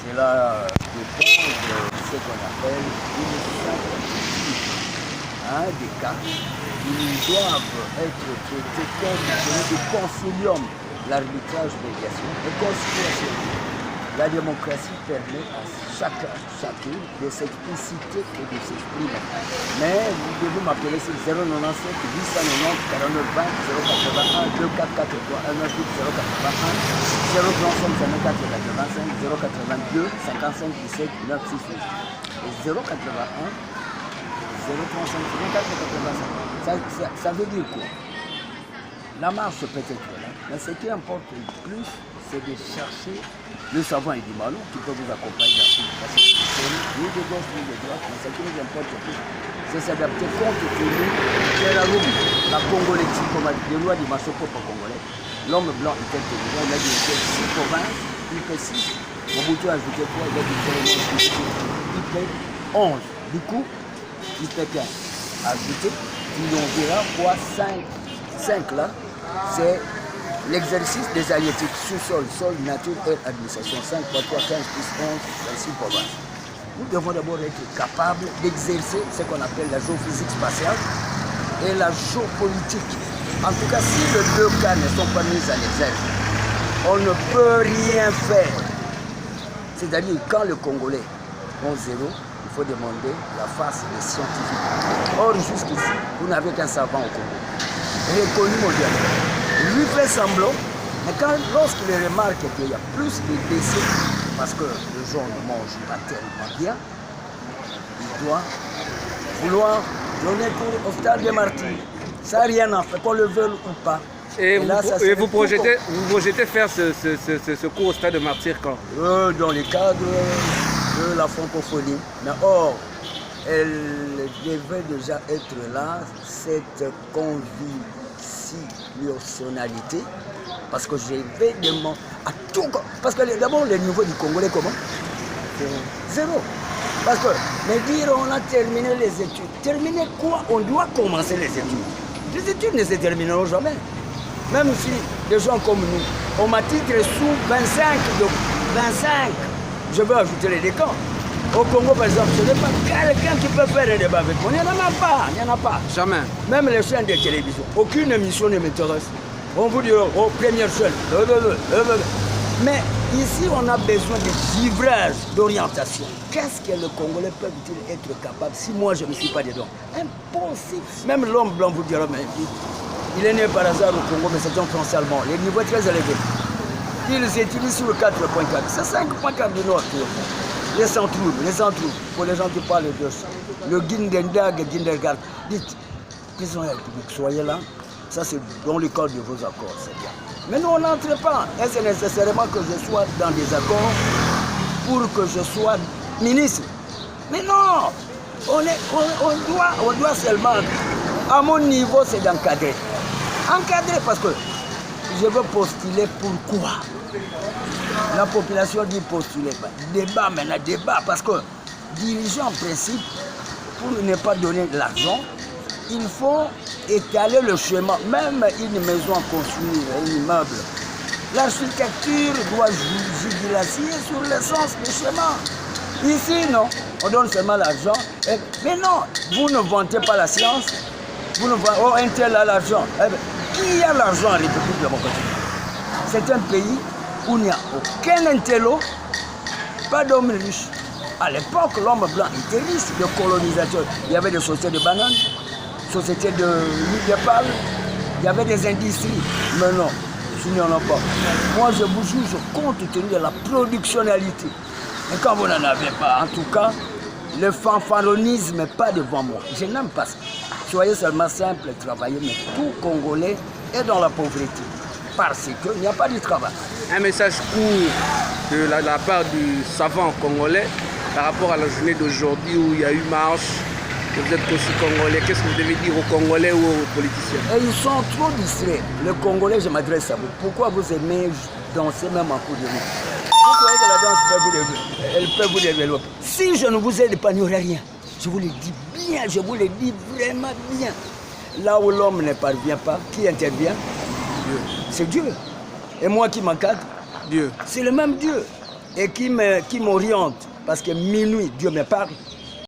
Cela dépend de ce qu'on appelle une simple des cas. Ils doivent être traités comme des consilium, l'arbitrage médiation et conciliation. La démocratie permet à chacune de s'expliciter et de s'exprimer. Mais vous devez m'appeler sur 097 890 49 20 081 2443 198 081 035 54 082 55 17 968 et 081 035 54 85. Ça veut dire quoi? La marche peut être là, mais ce qui importe le plus, c'est de chercher le savant et du malon qui peut vous accompagner dans cette façon, ni de gauche ni de droite, mais ce qui nous importe le plus, c'est s'adapter compte tenu de la roue, la congolétique, comme les lois du marché propre congolais. L'homme blanc était tenu, il a dit 6 provinces, il fait 6. Mobutu a ajouté 3, il a dit il fait 11. Du coup, il fait 15. Ajouté, puis on verra quoi 5 là, c'est l'exercice des halieutiques, sous-sol, sol, nature et administration. 5 fois 3, 15 plus 11, 26 provinces. Nous devons d'abord être capables d'exercer ce qu'on appelle la géophysique spatiale et la géopolitique. En tout cas, si les deux cas ne sont pas mis en exergue, on ne peut rien faire. C'est-à-dire, quand le Congolais ont 0, il faut demander la face des scientifiques. Or, jusqu'ici, vous n'avez qu'un savant au Congo, reconnu mondialement. Lui fait semblant, mais lorsqu'il remarque qu'il y a plus de décès, parce que les gens ne mangent pas tellement bien, il doit vouloir donner cours au stade des martyrs. Ça n'a rien à faire, qu'on le veuille ou pas. Et vous projetez faire ce cours au stade de martyrs quand? Dans le cadre de la francophonie. Mais or, elle devait déjà être là, cette convictionnalité, parce que je vais demander à tout. Parce que d'abord, le niveau du Congolais, comment? C'est 0. Parce que, me dire on a terminé les études. Terminer quoi? On doit commencer les études. Les études ne se termineront jamais. Même si des gens comme nous, on m'a titré sous 25, je veux ajouter les décans. Au Congo, par exemple, ce n'est pas quelqu'un qui peut faire un débat avec moi. Il n'y en a pas, il n'y en a pas. Jamais. Même les chaînes de télévision, aucune émission ne m'intéresse. On vous dit, oh, première chaîne. Mais ici, on a besoin de givrage, d'orientation. Qu'est-ce que le Congolais peut-il être capable si moi, je ne suis pas dedans? Impossible. Même l'homme blanc vous dira, mais il est né par hasard au Congo, mais c'est un français allemand. Le niveau est très élevé. Ils utilisent sur le 4.4. C'est 5.4 du Nord. Les sans troubles. Pour les gens qui parlent de ça. Le Gindendag, Gindergard. Dites, président de la République, soyez là. Ça, c'est dans le cadre de vos accords, c'est bien. Mais nous, on n'entre pas. Est-ce nécessairement que je sois dans des accords pour que je sois ministre? Mais non! On doit seulement, à mon niveau, c'est d'encadrer. Encadrer parce que je veux postuler pourquoi? La population dit postuler. Débat maintenant, débat. Parce que dirigeant en principe, pour ne pas donner l'argent, il faut étaler le chemin. Même une maison à construire, un immeuble. L'architecture doit jubilacier sur l'essence du chemin. Ici, non. On donne seulement l'argent. Mais non, vous ne vantez pas la science. Vous ne vantez pas, un tel a l'argent. Qui a l'argent en République démocratique? C'est un pays où il n'y a aucun intello, pas d'homme riche. À l'époque, l'homme blanc était riche, de colonisateurs. Il y avait des sociétés de bananes, sociétés de huile de palme, il y avait des industries. Mais non, il n'y en a pas. Moi, je vous juge compte tenu de la productionnalité. Et quand vous n'en avez pas, en tout cas, le fanfaronnisme n'est pas devant moi. Je n'aime pas ça. Soyez seulement simple et travaillez, mais tout Congolais est dans la pauvreté. Parce qu'il n'y a pas de travail. Un message court de la part du savant congolais par rapport à la journée d'aujourd'hui où il y a eu marche, que vous êtes aussi congolais. Qu'est-ce que vous devez dire aux Congolais ou aux politiciens? Et ils sont trop distraits. Les Congolais, je m'adresse à vous. Pourquoi vous aimez danser même en coup de main? Vous croyez que la danse peut vous développer? Si je ne vous aide pas, il n'y aurait rien. Je vous le dis bien, je vous le dis vraiment bien. Là où l'homme ne parvient pas, qui intervient? Dieu. C'est Dieu. Et moi qui m'encadre? Dieu. C'est le même Dieu. et qui m'oriente, parce que minuit, Dieu me parle,